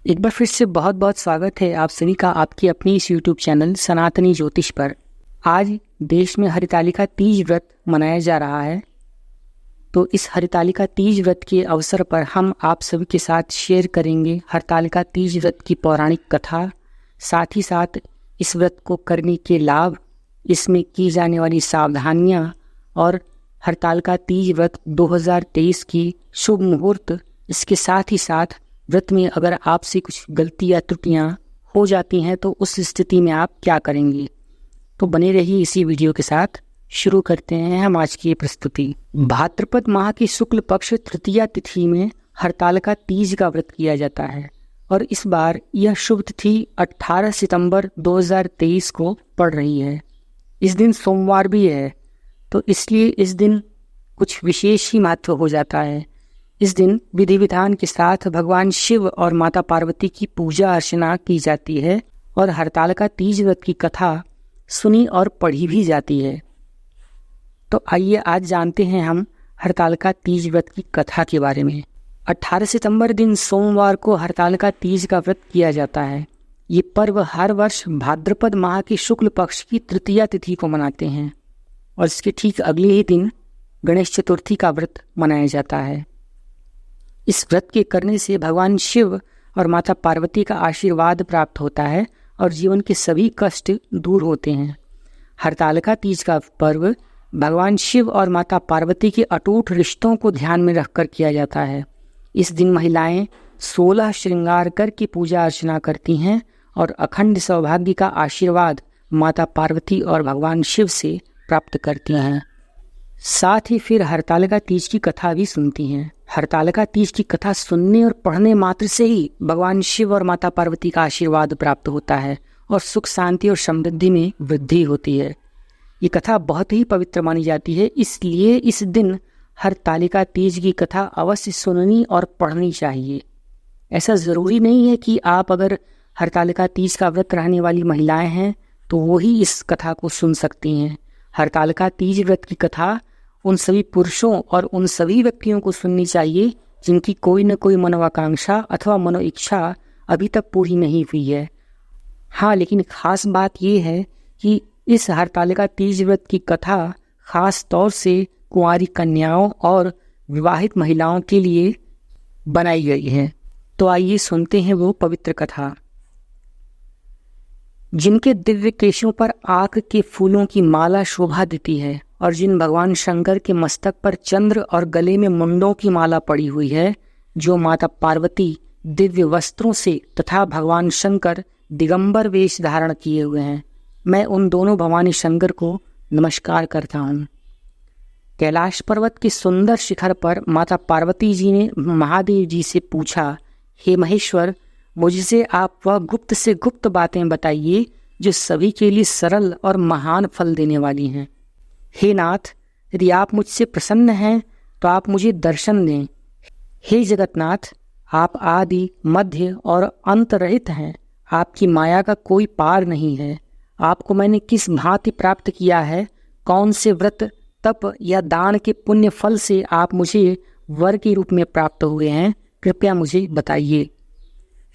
एक बार फिर से बहुत बहुत स्वागत है आप सभी का आपकी अपनी इस YouTube चैनल सनातनी ज्योतिष पर। आज देश में हरितालिका तीज व्रत मनाया जा रहा है। तो इस हरितालिका तीज व्रत के अवसर पर हम आप सभी के साथ शेयर करेंगे हरितालिका तीज व्रत की पौराणिक कथा, साथ ही साथ इस व्रत को करने के लाभ, इसमें की जाने वाली सावधानियाँ और हरितालिका तीज व्रत 2023 की शुभ मुहूर्त। इसके साथ ही साथ व्रत में अगर आपसे कुछ गलती या त्रुटियां हो जाती हैं तो उस स्थिति में आप क्या करेंगे। तो बने रहिए इसी वीडियो के साथ। शुरू करते हैं हम आज की ये प्रस्तुति। भाद्रपद माह की शुक्ल पक्ष तृतीया तिथि में हरितालिका तीज का व्रत किया जाता है और इस बार यह शुभ तिथि 18 सितंबर 2023 को पड़ रही है। इस दिन सोमवार भी है, तो इसलिए इस दिन कुछ विशेष ही महत्व हो जाता है। इस दिन विधि विधान के साथ भगवान शिव और माता पार्वती की पूजा अर्चना की जाती है और हरितालिका तीज व्रत की कथा सुनी और पढ़ी भी जाती है। तो आइए आज जानते हैं हम हरितालिका तीज व्रत की कथा के बारे में। 18 सितंबर दिन सोमवार को हरितालिका तीज का व्रत किया जाता है। ये पर्व हर वर्ष भाद्रपद माह की शुक्ल पक्ष की तृतीया तिथि को मनाते हैं और इसके ठीक अगले ही दिन गणेश चतुर्थी का व्रत मनाया जाता है। इस व्रत के करने से भगवान शिव और माता पार्वती का आशीर्वाद प्राप्त होता है और जीवन के सभी कष्ट दूर होते हैं। हरितालिका तीज का पर्व भगवान शिव और माता पार्वती के अटूट रिश्तों को ध्यान में रखकर किया जाता है। इस दिन महिलाएं 16 श्रृंगार करके पूजा अर्चना करती हैं और अखंड सौभाग्य का आशीर्वाद माता पार्वती और भगवान शिव से प्राप्त करती हैं। साथ ही फिर हरितालिका तीज की कथा भी सुनती हैं। हरितालिका तीज की कथा सुनने और पढ़ने मात्र से ही भगवान शिव और माता पार्वती का आशीर्वाद प्राप्त होता है और सुख शांति और समृद्धि में वृद्धि होती है। ये कथा बहुत ही पवित्र मानी जाती है, इसलिए इस दिन हरितालिका तीज की कथा अवश्य सुननी और पढ़नी चाहिए। ऐसा ज़रूरी नहीं है कि आप अगर हरितालिका तीज का व्रत रहने वाली महिलाएं हैं तो वो ही इस कथा को सुन सकती हैं। हरितालिका तीज व्रत की कथा उन सभी पुरुषों और उन सभी व्यक्तियों को सुननी चाहिए जिनकी कोई न कोई मनोवाकांक्षा अथवा मनोइच्छा अभी तक पूरी नहीं हुई है। हाँ, लेकिन ख़ास बात यह है कि इस हरितालिका तीज व्रत की कथा ख़ास तौर से कुंवारी कन्याओं और विवाहित महिलाओं के लिए बनाई गई है। तो आइए सुनते हैं वो पवित्र कथा। जिनके दिव्य केशों पर आक के फूलों की माला शोभा देती है और जिन भगवान शंकर के मस्तक पर चंद्र और गले में मुंडों की माला पड़ी हुई है, जो माता पार्वती दिव्य वस्त्रों से तथा भगवान शंकर दिगंबर वेश धारण किए हुए हैं, मैं उन दोनों भवानी शंकर को नमस्कार करता हूँ। कैलाश पर्वत के सुंदर शिखर पर माता पार्वती जी ने महादेव जी से पूछा, हे महेश्वर, मुझसे आप वह गुप्त से गुप्त बातें बताइए जो सभी के लिए सरल और महान फल देने वाली हैं। हे नाथ, यदि आप मुझसे प्रसन्न हैं तो आप मुझे दर्शन दें। हे जगतनाथ, आप आदि मध्य और अंत रहित हैं। आपकी माया का कोई पार नहीं है। आपको मैंने किस भांति प्राप्त किया है, कौन से व्रत तप या दान के पुण्य फल से आप मुझे वर के रूप में प्राप्त हुए हैं, कृपया मुझे बताइए।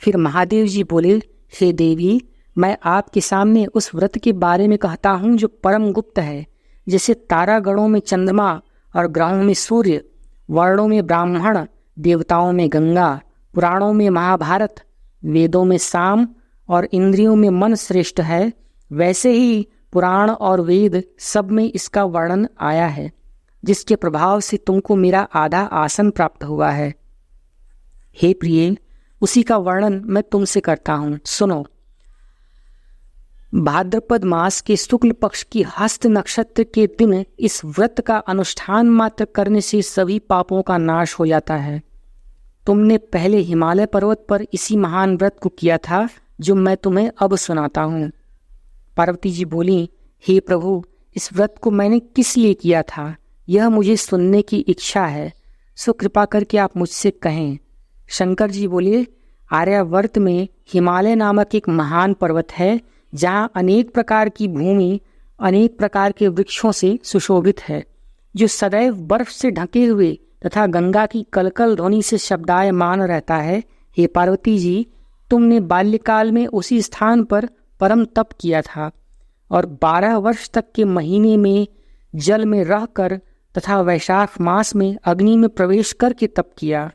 फिर महादेव जी बोले, हे देवी, मैं आपके सामने उस व्रत के बारे में कहता हूँ जो परम गुप्त है। जैसे तारागणों में चंद्रमा और ग्रहों में सूर्य, वर्णों में ब्राह्मण, देवताओं में गंगा, पुराणों में महाभारत, वेदों में साम और इंद्रियों में मन श्रेष्ठ है, वैसे ही पुराण और वेद सब में इसका वर्णन आया है, जिसके प्रभाव से तुमको मेरा आधा आसन प्राप्त हुआ है। हे प्रिय, उसी का वर्णन मैं तुमसे करता हूँ, सुनो। भाद्रपद मास के शुक्ल पक्ष की हस्त नक्षत्र के दिन इस व्रत का अनुष्ठान मात्र करने से सभी पापों का नाश हो जाता है। तुमने पहले हिमालय पर्वत पर इसी महान व्रत को किया था जो मैं तुम्हें अब सुनाता हूँ। पार्वती जी बोली, हे प्रभु, इस व्रत को मैंने किस लिए किया था, यह मुझे सुनने की इच्छा है, सो कृपा करके आप मुझसे कहें। शंकर जी बोले, आर्यावर्त में हिमालय नामक एक महान पर्वत है जहाँ अनेक प्रकार की भूमि अनेक प्रकार के वृक्षों से सुशोभित है, जो सदैव बर्फ से ढके हुए तथा गंगा की कलकल ध्वनि से शब्दायमान रहता है। हे पार्वती जी, तुमने बाल्यकाल में उसी स्थान पर परम तप किया था और 12 वर्ष तक के महीने में जल में रहकर तथा वैशाख मास में अग्नि में प्रवेश करके तप किया।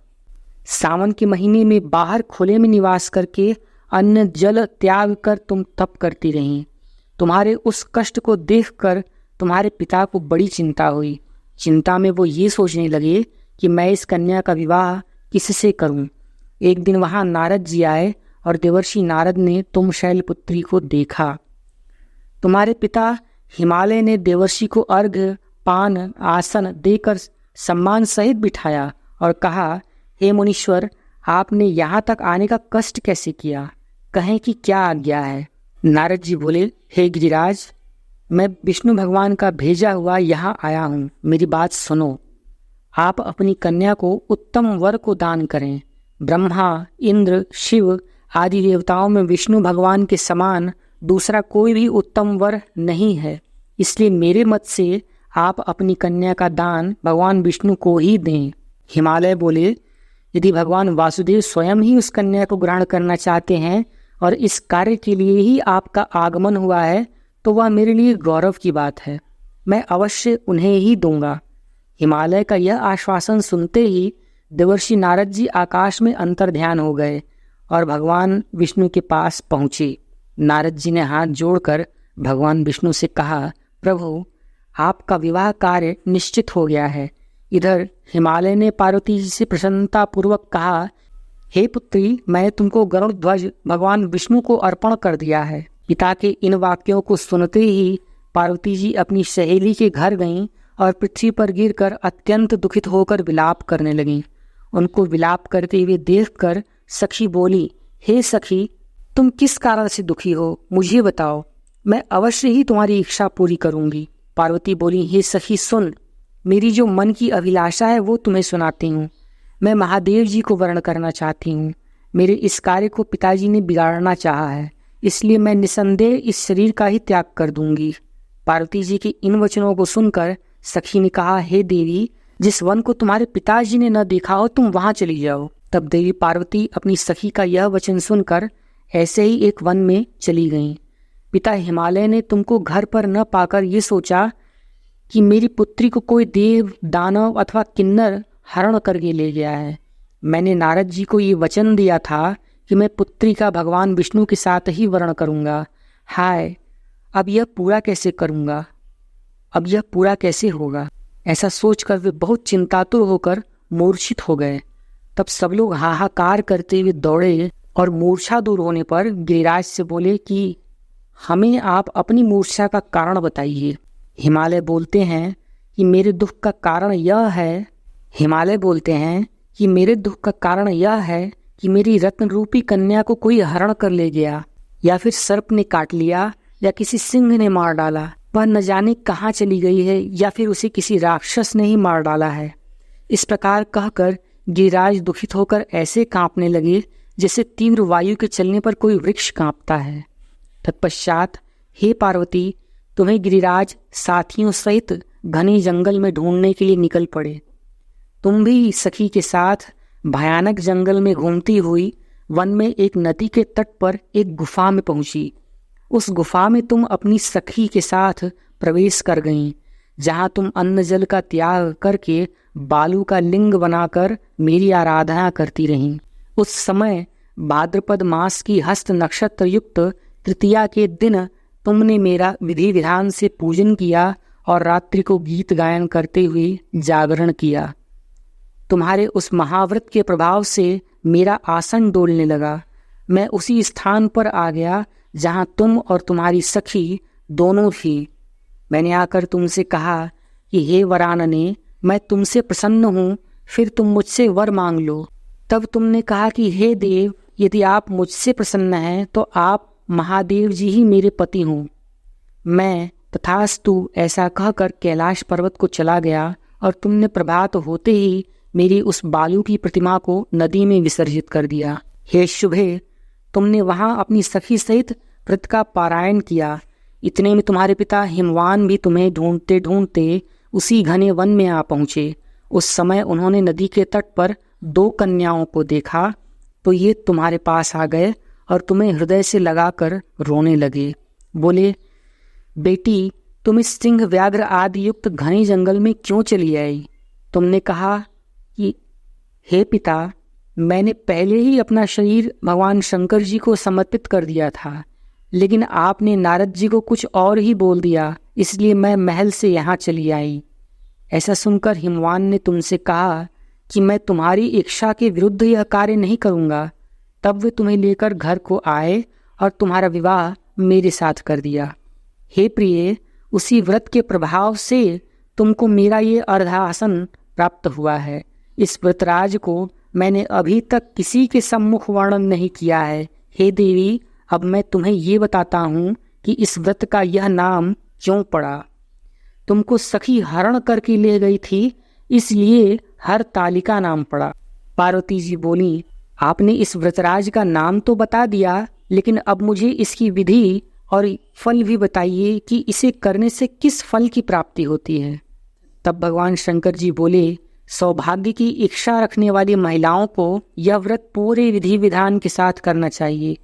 सावन के महीने में बाहर खुले में निवास करके अन्न जल त्याग कर तुम तप करती रहीं। तुम्हारे उस कष्ट को देखकर तुम्हारे पिता को बड़ी चिंता हुई। चिंता में वो ये सोचने लगे कि मैं इस कन्या का विवाह किससे करूं। एक दिन वहां नारद जी आए और देवर्षि नारद ने तुम शैलपुत्री को देखा। तुम्हारे पिता हिमालय ने देवर्षि को अर्घ्य पान आसन देकर सम्मान सहित बिठाया और कहा, हे मुनीश्वर, आपने यहाँ तक आने का कष्ट कैसे किया? कहें कि क्या आज्ञा है? नारद जी बोले, हे गिरिराज, मैं विष्णु भगवान का भेजा हुआ यहाँ आया हूँ। मेरी बात सुनो। आप अपनी कन्या को उत्तम वर को दान करें। ब्रह्मा, इंद्र, शिव आदि देवताओं में विष्णु भगवान के समान दूसरा कोई भी उत्तम वर नहीं है। इसलिए मेरे मत से आप अपनी कन्या का दान भगवान विष्णु को ही दें। हिमालय बोले, यदि भगवान वासुदेव स्वयं ही उस कन्या को ग्रहण करना चाहते हैं और इस कार्य के लिए ही आपका आगमन हुआ है तो वह मेरे लिए गौरव की बात है। मैं अवश्य उन्हें ही दूंगा। हिमालय का यह आश्वासन सुनते ही देवर्षि नारद जी आकाश में अंतर्ध्यान हो गए और भगवान विष्णु के पास पहुँचे। नारद जी ने हाथ जोड़कर भगवान विष्णु से कहा, प्रभु, आपका विवाह कार्य निश्चित हो गया है। इधर हिमालय ने पार्वती जी से प्रसन्नता पूर्वक कहा, हे पुत्री, मैं तुमको गरुड़ ध्वज भगवान विष्णु को अर्पण कर दिया है। पिता के इन वाक्यों को सुनते ही पार्वती जी अपनी सहेली के घर गईं और पृथ्वी पर गिरकर अत्यंत दुखित होकर विलाप करने लगीं। उनको विलाप करते हुए देखकर सखी बोली, हे सखी, तुम किस कारण से दुखी हो? मुझे बताओ, मैं अवश्य ही तुम्हारी इच्छा पूरी करूंगी। पार्वती बोली, हे सखी सुन, मेरी जो मन की अभिलाषा है वो तुम्हें सुनाती हूँ। मैं महादेव जी को वर्ण करना चाहती हूँ। मेरे इस कार्य को पिताजी ने बिगाड़ना चाहा है, इसलिए मैं निसंदेह इस शरीर का ही त्याग कर दूंगी। पार्वती जी के इन वचनों को सुनकर सखी ने कहा, हे देवी, जिस वन को तुम्हारे पिताजी ने न देखा हो तुम वहां चली जाओ। तब देवी पार्वती अपनी सखी का यह वचन सुनकर ऐसे ही एक वन में चली गईं। पिता हिमालय ने तुमको घर पर न पाकर ये सोचा कि मेरी पुत्री को कोई देव, दानव अथवा किन्नर हरण करके ले गया है। मैंने नारद जी को ये वचन दिया था कि मैं पुत्री का भगवान विष्णु के साथ ही वर्ण करूंगा। हाय, अब यह पूरा कैसे करूंगा? अब यह पूरा कैसे होगा? ऐसा सोचकर वे बहुत चिंतातुर होकर मूर्छित हो गए। तब सब लोग हाहाकार करते हुए दौड़े और मूर्छा दूर होने पर गिरिराज से बोले कि हमें आप अपनी मूर्छा का कारण बताइए। हिमालय बोलते हैं कि मेरे दुख का कारण यह है कि मेरी रत्न रूपी कन्या को कोई हरण कर ले गया, या फिर सर्प ने काट लिया, या किसी सिंह ने मार डाला। वह न जाने कहाँ चली गई है, या फिर उसे किसी राक्षस ने ही मार डाला है। इस प्रकार कहकर गिरिराज दुखित होकर ऐसे कांपने लगे जैसे तीव्र वायु के चलने पर कोई वृक्ष कांपता है। तत्पश्चात हे पार्वती, तुम्हें गिरिराज साथियों सहित घने जंगल में ढूंढने के लिए निकल पड़े। तुम भी सखी के साथ भयानक जंगल में घूमती हुई वन में एक नदी के तट पर एक गुफा में पहुंची। उस गुफा में तुम अपनी सखी के साथ प्रवेश कर गईं, जहां तुम अन्न जल का त्याग करके बालू का लिंग बनाकर मेरी आराधना करती रहीं। उस समय भाद्रपद मास की हस्त नक्षत्र युक्त तृतीया के दिन तुमने मेरा विधि विधान से पूजन किया और रात्रि को गीत गायन करते हुए जागरण किया। तुम्हारे उस महाव्रत के प्रभाव से मेरा आसन डोलने लगा। मैं उसी स्थान पर आ गया जहां तुम और तुम्हारी सखी दोनों थी। मैंने आकर तुमसे कहा कि हे वरानने, मैं तुमसे प्रसन्न हूँ, फिर तुम मुझसे वर मांग लो। तब तुमने कहा कि हे देव, यदि आप मुझसे प्रसन्न हैं तो आप महादेव जी ही मेरे पति हों। मैं तथास्तु ऐसा कहकर कैलाश पर्वत को चला गया और तुमने प्रभात होते ही मेरी उस बालू की प्रतिमा को नदी में विसर्जित कर दिया। हे शुभे, तुमने वहां अपनी सखी सहित व्रत का पारायण किया। इतने में तुम्हारे पिता हिमवान भी तुम्हें ढूंढते ढूंढते उसी घने वन में आ पहुंचे। उस समय उन्होंने नदी के तट पर 2 कन्याओं को देखा तो ये तुम्हारे पास आ गए और तुम्हें हृदय से लगाकर रोने लगे। बोले, बेटी, तुम इस सिंह व्याघ्र आदि युक्त घने जंगल में क्यों चली आई? तुमने कहा कि हे पिता, मैंने पहले ही अपना शरीर भगवान शंकर जी को समर्पित कर दिया था, लेकिन आपने नारद जी को कुछ और ही बोल दिया, इसलिए मैं महल से यहाँ चली आई। ऐसा सुनकर हिमवान ने तुमसे कहा कि मैं तुम्हारी इच्छा के विरुद्ध यह कार्य नहीं करूँगा। तब वे तुम्हें लेकर घर को आए और तुम्हारा विवाह मेरे साथ कर दिया। हे प्रिय, उसी व्रत के प्रभाव से तुमको मेरा ये अर्धासन प्राप्त हुआ है। इस व्रतराज को मैंने अभी तक किसी के सम्मुख वर्णन नहीं किया है। हे देवी, अब मैं तुम्हें ये बताता हूँ कि इस व्रत का यह नाम क्यों पड़ा। तुमको सखी हरण करके ले गई थी, इसलिए हरतालिका नाम पड़ा। पार्वती जी बोली, आपने इस व्रतराज का नाम तो बता दिया, लेकिन अब मुझे इसकी विधि और फल भी बताइए कि इसे करने से किस फल की प्राप्ति होती है। तब भगवान शंकर जी बोले, सौभाग्य की इच्छा रखने वाली महिलाओं को यह व्रत पूरे विधि विधान के साथ करना चाहिए।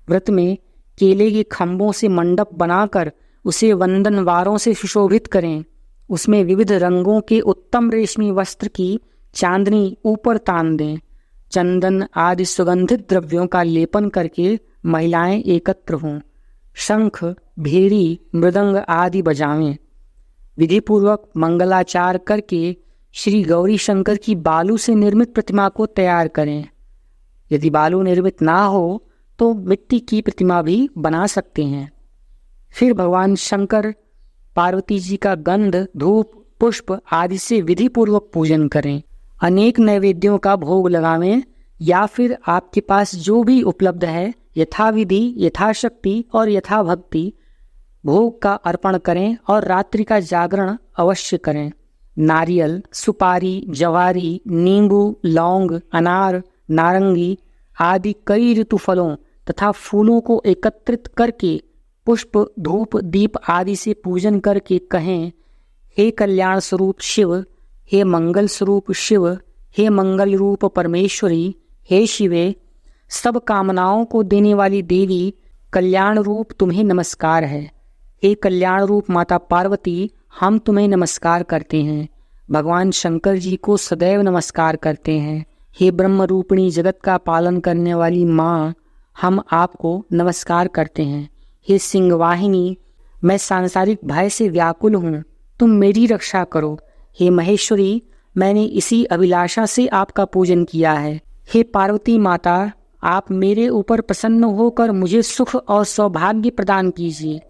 व्रत में केले के खम्भों से मंडप बनाकर उसे वंदनवारों से सुशोभित करें। उसमें विविध रंगों के उत्तम रेशमी वस्त्र की चांदनी ऊपर तान दें। चंदन आदि सुगंधित द्रव्यों का लेपन करके महिलाएं एकत्र हों। शंख, भेरी, मृदंग आदि बजावें। विधिपूर्वक मंगलाचार करके श्री गौरी शंकर की बालू से निर्मित प्रतिमा को तैयार करें। यदि बालू निर्मित ना हो तो मिट्टी की प्रतिमा भी बना सकते हैं। फिर भगवान शंकर पार्वती जी का गंध, धूप, पुष्प आदि से विधि पूर्वक पूजन करें। अनेक नैवेद्यों का भोग लगावें, या फिर आपके पास जो भी उपलब्ध है यथाविधि, यथाशक्ति और यथाभक्ति भोग का अर्पण करें और रात्रि का जागरण अवश्य करें। नारियल, सुपारी, जवारी, नींबू, लौंग, अनार, नारंगी आदि कई ऋतु फलों तथा फूलों को एकत्रित करके पुष्प, धूप, दीप आदि से पूजन करके कहें, हे कल्याण स्वरूप शिव, हे मंगल स्वरूप शिव, हे मंगल रूप परमेश्वरी, हे शिवे, सब कामनाओं को देने वाली देवी, कल्याण रूप तुम्हें नमस्कार है। हे कल्याण रूप माता पार्वती, हम तुम्हें नमस्कार करते हैं। भगवान शंकर जी को सदैव नमस्कार करते हैं। हे ब्रह्म रूपिणी जगत का पालन करने वाली माँ, हम आपको नमस्कार करते हैं। हे सिंहवाहिनी, मैं सांसारिक भय से व्याकुल हूँ, तुम मेरी रक्षा करो। हे महेश्वरी, मैंने इसी अभिलाषा से आपका पूजन किया है। हे पार्वती माता, आप मेरे ऊपर प्रसन्न होकर मुझे सुख और सौभाग्य प्रदान कीजिए।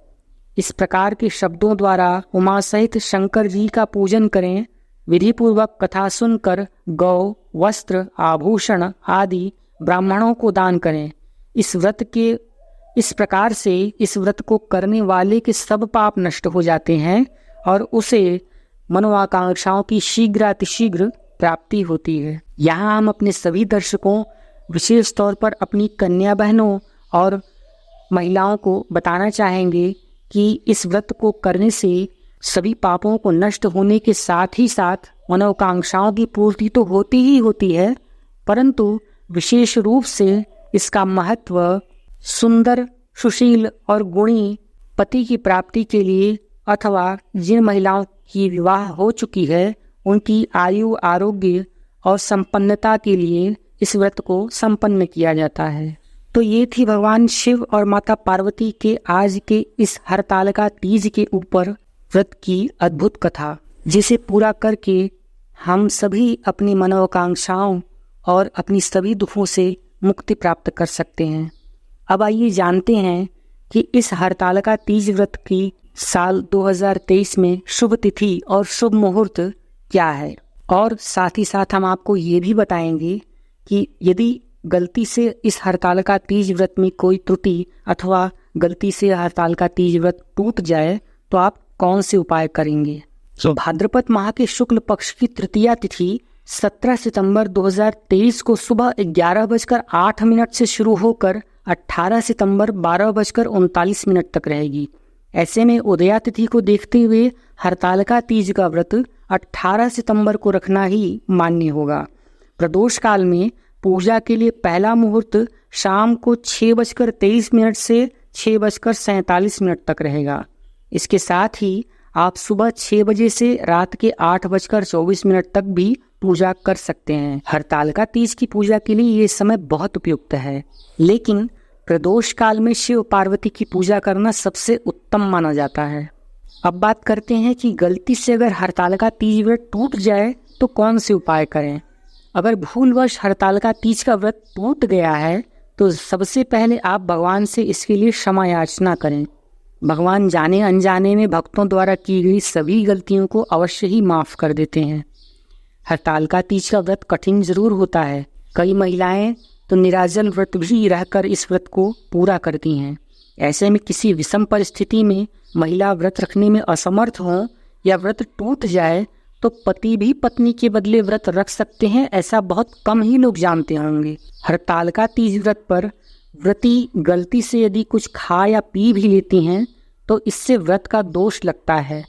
इस प्रकार के शब्दों द्वारा उमा सहित शंकर जी का पूजन करें। विधि पूर्वक कथा सुनकर गौ, वस्त्र, आभूषण आदि ब्राह्मणों को दान करें। इस प्रकार से इस व्रत को करने वाले के सब पाप नष्ट हो जाते हैं और उसे मनोकांक्षाओं की शीघ्रातिशीघ्र प्राप्ति होती है। यहाँ हम अपने सभी दर्शकों, विशेष तौर पर अपनी कन्या बहनों और महिलाओं को बताना चाहेंगे कि इस व्रत को करने से सभी पापों को नष्ट होने के साथ ही साथ मनोकांक्षाओं की पूर्ति तो होती ही होती है, परंतु विशेष रूप से इसका महत्व सुंदर, सुशील और गुणी पति की प्राप्ति के लिए अथवा जिन महिलाओं की विवाह हो चुकी है उनकी आयु, आरोग्य और संपन्नता के लिए इस व्रत को संपन्न किया जाता है। तो ये थी भगवान शिव और माता पार्वती के आज के इस हरतालिका तीज के ऊपर व्रत की अद्भुत कथा, जिसे पूरा करके हम सभी अपनी मनोकांक्षाओं और अपनी सभी दुखों से मुक्ति प्राप्त कर सकते हैं। अब आइए जानते हैं कि इस हरतालिका तीज व्रत की साल 2023 में शुभ तिथि और शुभ मुहूर्त क्या है, और साथ ही साथ हम आपको ये भी बताएंगे कि यदि गलती से इस हरतालिका तीज व्रत में कोई त्रुटि अथवा गलती से हरतालिका तीज व्रत टूट जाए तो आप कौन से उपाय करेंगे। भाद्रपद माह के शुक्ल पक्ष की तृतीया तिथि 17 सितंबर 2023 को सुबह 11:08 से शुरू होकर 18 सितंबर 12:39 तक रहेगी। ऐसे में उदया तिथि को देखते हुए हरतालिका तीज का व्रत 18 सितंबर को रखना ही मान्य होगा। प्रदोष काल में पूजा के लिए पहला मुहूर्त शाम को 6:23 से 6:47 तक रहेगा। इसके साथ ही आप सुबह 6 बजे से रात के 8:24 तक भी पूजा कर सकते हैं। हरतालिका तीज की पूजा के लिए ये समय बहुत उपयुक्त है, लेकिन प्रदोष काल में शिव पार्वती की पूजा करना सबसे उत्तम माना जाता है। अब बात करते हैं कि गलती से अगर हरतालिका तीज व्रत टूट जाए तो कौन से उपाय करें। अगर भूलवश हरतालिका तीज का व्रत टूट गया है तो सबसे पहले आप भगवान से इसके लिए क्षमा याचना करें। भगवान जाने अनजाने में भक्तों द्वारा की गई सभी गलतियों को अवश्य ही माफ़ कर देते हैं। हरतालिका तीज का व्रत कठिन जरूर होता है। कई महिलाएं तो निराजल व्रत भी रहकर इस व्रत को पूरा करती हैं। ऐसे में किसी विषम परिस्थिति में महिला व्रत रखने में असमर्थ हो या व्रत टूट जाए तो पति भी पत्नी के बदले व्रत रख सकते हैं, ऐसा बहुत कम ही लोग जानते होंगे। हरतालिका तीज व्रत पर व्रती गलती से यदि कुछ खा या पी भी लेती हैं तो इससे व्रत का दोष लगता है।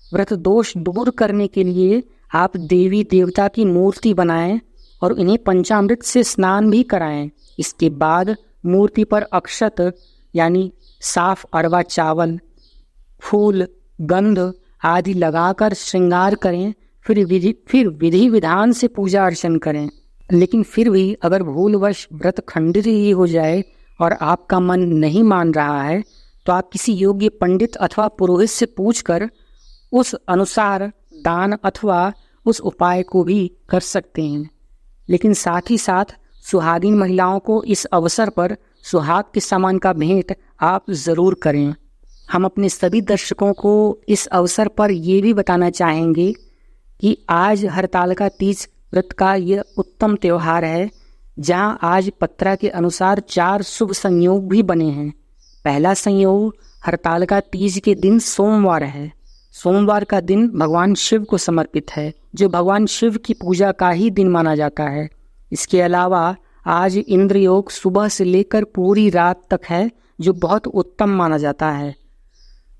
व्रत दोष दूर करने के लिए आप देवी देवता की मूर्ति बनाएं और इन्हें पंचामृत से स्नान भी कराएं। इसके बाद मूर्ति पर अक्षत यानी साफ अरवा चावल, फूल, गंध आदि लगाकर श्रृंगार करें। फिर विधि विधान से पूजा अर्चन करें। लेकिन फिर भी अगर भूलवश व्रत खंडित ही हो जाए और आपका मन नहीं मान रहा है तो आप किसी योग्य पंडित अथवा पुरोहित से पूछकर उस अनुसार दान अथवा उस उपाय को भी कर सकते हैं। लेकिन साथ ही साथ सुहागिन महिलाओं को इस अवसर पर सुहाग के सामान का भेंट आप ज़रूर करें। हम अपने सभी दर्शकों को इस अवसर पर ये भी बताना चाहेंगे कि आज हरतालिका तीज व्रत का यह उत्तम त्यौहार है, जहां आज पत्रा के अनुसार 4 शुभ संयोग भी बने हैं। पहला संयोग हरतालिका तीज के दिन सोमवार है। सोमवार का दिन भगवान शिव को समर्पित है, जो भगवान शिव की पूजा का ही दिन माना जाता है। इसके अलावा आज इंद्र योग सुबह से लेकर पूरी रात तक है, जो बहुत उत्तम माना जाता है।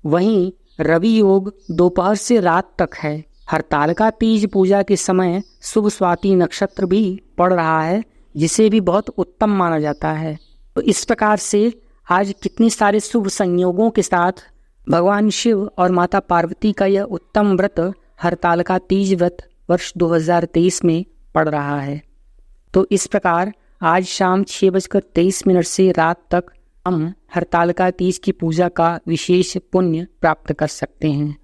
वहीं रवि योग दोपहर से रात तक है। हरतालिका तीज पूजा के समय शुभ स्वाति नक्षत्र भी पड़ रहा है, जिसे भी बहुत उत्तम माना जाता है। तो इस प्रकार से आज कितने सारे शुभ संयोगों के साथ भगवान शिव और माता पार्वती का यह उत्तम व्रत हरतालिका तीज व्रत वर्ष 2023 में पड़ रहा है। तो इस प्रकार आज शाम 6:23 से रात तक हम हरतालिका तीज की पूजा का विशेष पुण्य प्राप्त कर सकते हैं।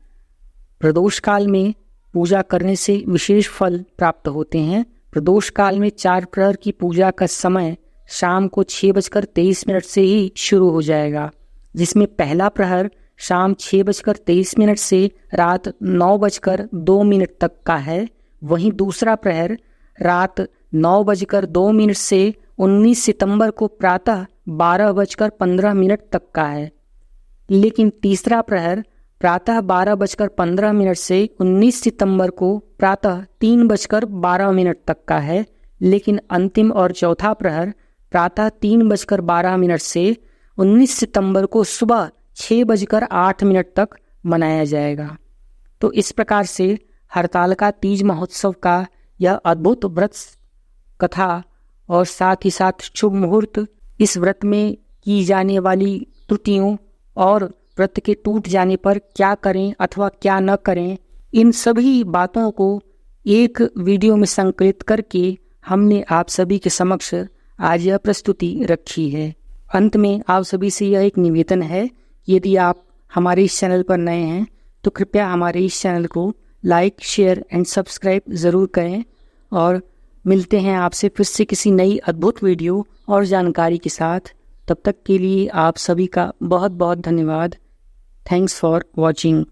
प्रदोष काल में पूजा करने से विशेष फल प्राप्त होते हैं। प्रदोष काल में 4 प्रहर की पूजा का समय शाम को 6:23 से ही शुरू हो जाएगा, जिसमें पहला प्रहर शाम 6:23 से रात 9:02 तक का है। वहीं दूसरा प्रहर रात 9:02 से 19 सितंबर को प्रातः 12:15 तक का है। लेकिन तीसरा प्रहर प्रातः 12:15 से 19 सितंबर को प्रातः 3:12 तक का है। लेकिन अंतिम और चौथा प्रहर प्रातः 3:12 से 19 सितंबर को सुबह 6:08 तक मनाया जाएगा। तो इस प्रकार से हरतालिका तीज महोत्सव का यह अद्भुत व्रत कथा और साथ ही साथ शुभ मुहूर्त, इस व्रत में की जाने वाली त्रुटियों और व्रत के टूट जाने पर क्या करें अथवा क्या न करें, इन सभी बातों को एक वीडियो में संकलित करके हमने आप सभी के समक्ष आज यह प्रस्तुति रखी है। अंत में आप सभी से यह एक निवेदन है, यदि आप हमारे इस चैनल पर नए हैं तो कृपया हमारे इस चैनल को लाइक, शेयर एंड सब्सक्राइब ज़रूर करें। और मिलते हैं आपसे फिर से किसी नई अद्भुत वीडियो और जानकारी के साथ। तब तक के लिए आप सभी का बहुत बहुत धन्यवाद। Thanks for watching.